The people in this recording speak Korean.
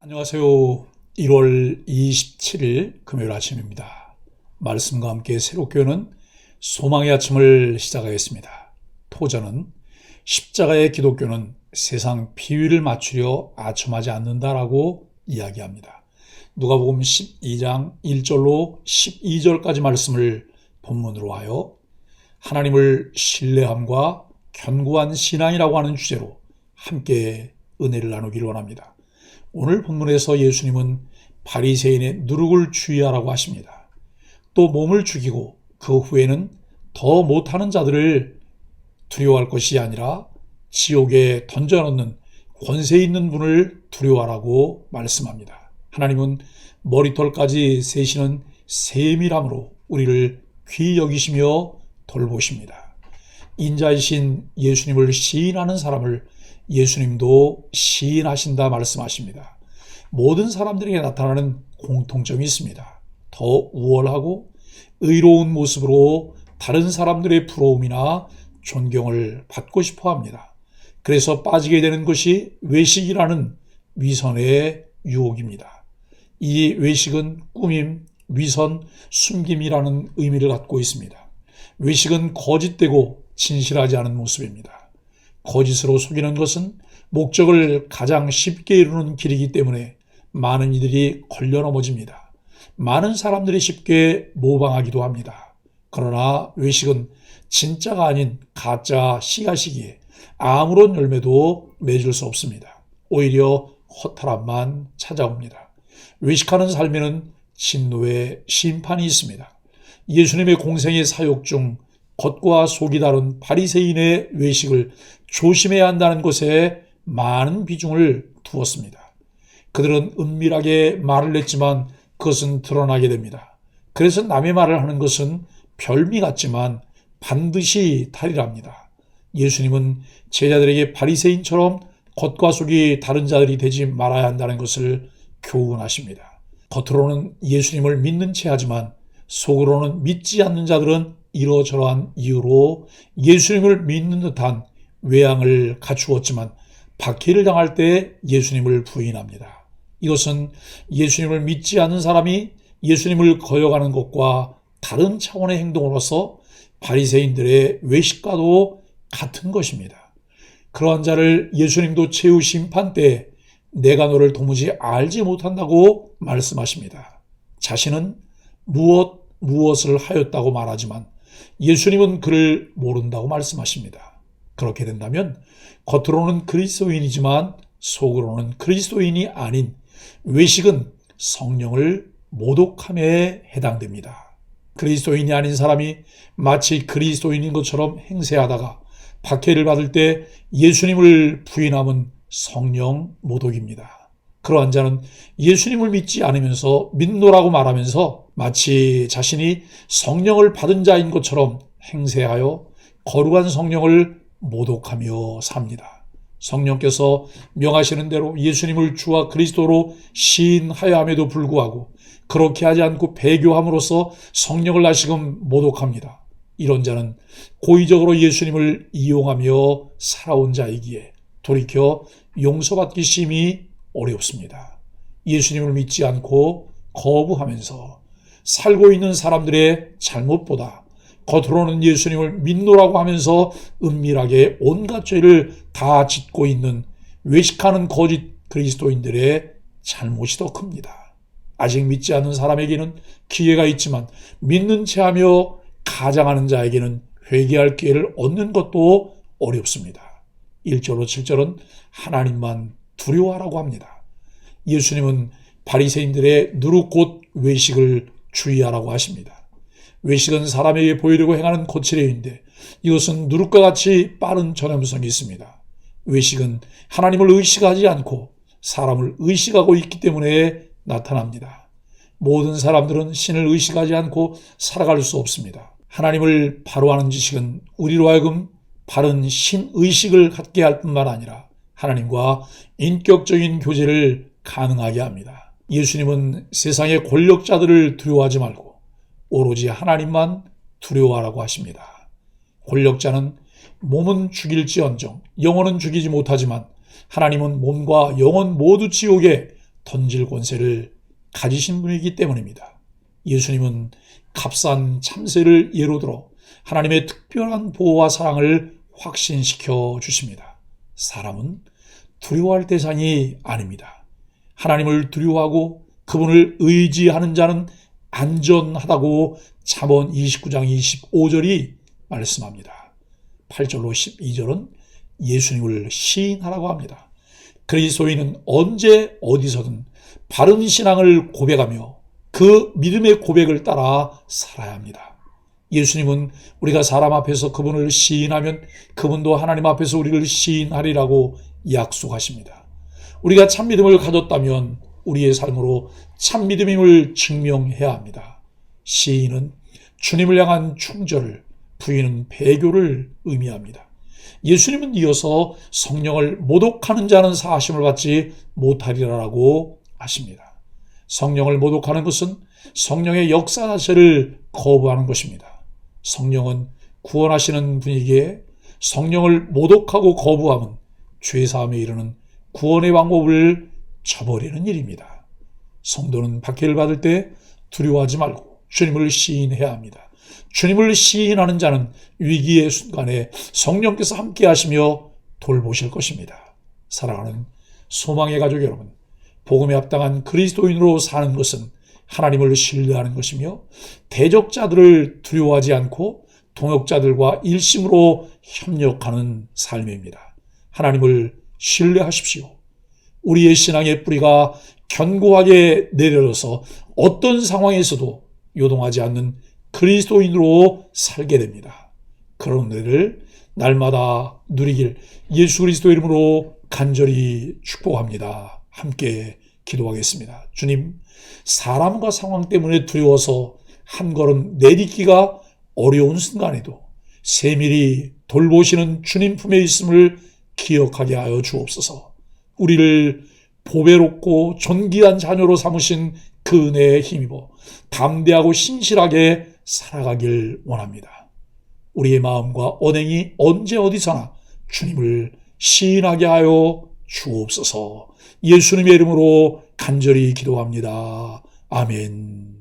안녕하세요. 1월 27일 금요일 아침입니다. 말씀과 함께 새롭게 오는 소망의 아침을 시작하겠습니다. 토저는 십자가의 기독교는 세상 비위를 맞추려 아첨하지 않는다라고 이야기합니다. 누가복음 12장 1절로 12절까지 말씀을 본문으로 하여 하나님을 신뢰함과 견고한 신앙이라고 하는 주제로 함께 은혜를 나누기를 원합니다. 오늘 본문에서 예수님은 바리새인의 누룩을 주의하라고 하십니다. 또 몸을 죽이고 그 후에는 더 못하는 자들을 두려워할 것이 아니라 지옥에 던져넣는 권세 있는 분을 두려워하라고 말씀합니다. 하나님은 머리털까지 세시는 세밀함으로 우리를 귀히 여기시며 돌보십니다. 인자이신 예수님을 시인하는 사람을 예수님도 시인하신다 말씀하십니다. 모든 사람들에게 나타나는 공통점이 있습니다. 더 우월하고 의로운 모습으로 다른 사람들의 부러움이나 존경을 받고 싶어 합니다. 그래서 빠지게 되는 것이 외식이라는 위선의 유혹입니다. 이 외식은 꾸밈, 위선, 숨김이라는 의미를 갖고 있습니다. 외식은 거짓되고 진실하지 않은 모습입니다. 거짓으로 속이는 것은 목적을 가장 쉽게 이루는 길이기 때문에 많은 이들이 걸려 넘어집니다. 많은 사람들이 쉽게 모방하기도 합니다. 그러나 외식은 진짜가 아닌 가짜 씨앗이기에 아무런 열매도 맺을 수 없습니다. 오히려 허탈함만 찾아옵니다. 외식하는 삶에는 진노의 심판이 있습니다. 예수님의 공생의 사역 중 겉과 속이 다른 바리새인의 외식을 조심해야 한다는 것에 많은 비중을 두었습니다. 그들은 은밀하게 말을 냈지만 그것은 드러나게 됩니다. 그래서 남의 말을 하는 것은 별미 같지만 반드시 탈이랍니다. 예수님은 제자들에게 바리새인처럼 겉과 속이 다른 자들이 되지 말아야 한다는 것을 교훈하십니다. 겉으로는 예수님을 믿는 체 하지만 속으로는 믿지 않는 자들은 이러저러한 이유로 예수님을 믿는 듯한 외양을 갖추었지만 박해를 당할 때 예수님을 부인합니다. 이것은 예수님을 믿지 않는 사람이 예수님을 거역하는 것과 다른 차원의 행동으로서 바리새인들의 외식과도 같은 것입니다. 그러한 자를 예수님도 최후 심판 때 내가 너를 도무지 알지 못한다고 말씀하십니다. 자신은 무엇을 하였다고 말하지만 예수님은 그를 모른다고 말씀하십니다. 그렇게 된다면 겉으로는 그리스도인이지만 속으로는 그리스도인이 아닌 외식은 성령을 모독함에 해당됩니다. 그리스도인이 아닌 사람이 마치 그리스도인인 것처럼 행세하다가 박해를 받을 때 예수님을 부인함은 성령 모독입니다. 그러한 자는 예수님을 믿지 않으면서 믿노라고 말하면서 마치 자신이 성령을 받은 자인 것처럼 행세하여 거룩한 성령을 모독하며 삽니다. 성령께서 명하시는 대로 예수님을 주와 그리스도로 시인하여 함에도 불구하고 그렇게 하지 않고 배교함으로써 성령을 다시금 모독합니다. 이런 자는 고의적으로 예수님을 이용하며 살아온 자이기에 돌이켜 용서받기 심히 어렵습니다. 예수님을 믿지 않고 거부하면서 살고 있는 사람들의 잘못보다 겉으로는 예수님을 믿노라고 하면서 은밀하게 온갖 죄를 다 짓고 있는 외식하는 거짓 그리스도인들의 잘못이 더 큽니다. 아직 믿지 않는 사람에게는 기회가 있지만 믿는 체하며 가장하는 자에게는 회개할 기회를 얻는 것도 어렵습니다. 1절로 7절은 하나님만 두려워하라고 합니다. 예수님은 바리새인들의 누룩 곧 외식을 주의하라고 하십니다. 외식은 사람에게 보이려고 행하는 거칠애인데 이것은 누룩과 같이 빠른 전염성이 있습니다. 외식은 하나님을 의식하지 않고 사람을 의식하고 있기 때문에 나타납니다. 모든 사람들은 신을 의식하지 않고 살아갈 수 없습니다. 하나님을 바로 아는 지식은 우리로 하여금 바른 신의식을 갖게 할 뿐만 아니라 하나님과 인격적인 교제를 가능하게 합니다. 예수님은 세상의 권력자들을 두려워하지 말고 오로지 하나님만 두려워하라고 하십니다. 권력자는 몸은 죽일지언정 영혼은 죽이지 못하지만 하나님은 몸과 영혼 모두 지옥에 던질 권세를 가지신 분이기 때문입니다. 예수님은 값싼 참새를 예로 들어 하나님의 특별한 보호와 사랑을 확신시켜 주십니다. 사람은 두려워할 대상이 아닙니다. 하나님을 두려워하고 그분을 의지하는 자는 안전하다고 잠언 29장 25절이 말씀합니다. 8절로 12절은 예수님을 시인하라고 합니다. 그리스도인은 언제 어디서든 바른 신앙을 고백하며 그 믿음의 고백을 따라 살아야 합니다. 예수님은 우리가 사람 앞에서 그분을 시인하면 그분도 하나님 앞에서 우리를 시인하리라고 약속하십니다. 우리가 참 믿음을 가졌다면 우리의 삶으로 참 믿음임을 증명해야 합니다. 시인은 주님을 향한 충절을, 부인은 배교를 의미합니다. 예수님은 이어서 성령을 모독하는 자는 사하심을 받지 못하리라고 하십니다. 성령을 모독하는 것은 성령의 역사 자체를 거부하는 것입니다. 성령은 구원하시는 분이기에 성령을 모독하고 거부함은 죄사함에 이르는 구원의 방법을 저버리는 일입니다. 성도는 박해를 받을 때 두려워하지 말고 주님을 시인해야 합니다. 주님을 시인하는 자는 위기의 순간에 성령께서 함께 하시며 돌보실 것입니다. 사랑하는 소망의 가족 여러분, 복음에 합당한 그리스도인으로 사는 것은 하나님을 신뢰하는 것이며 대적자들을 두려워하지 않고 동역자들과 일심으로 협력하는 삶입니다. 하나님을 신뢰하십시오. 우리의 신앙의 뿌리가 견고하게 내려져서 어떤 상황에서도 요동하지 않는 그리스도인으로 살게 됩니다. 그런 은혜를 날마다 누리길 예수 그리스도 이름으로 간절히 축복합니다. 함께 기도하겠습니다. 주님, 사람과 상황 때문에 두려워서 한 걸음 내딛기가 어려운 순간에도 세밀히 돌보시는 주님 품에 있음을 기억하게 하여 주옵소서. 우리를 보배롭고 존귀한 자녀로 삼으신 그 은혜에 힘입어 담대하고 신실하게 살아가길 원합니다. 우리의 마음과 언행이 언제 어디서나 주님을 시인하게 하여 주옵소서. 예수님의 이름으로 간절히 기도합니다. 아멘.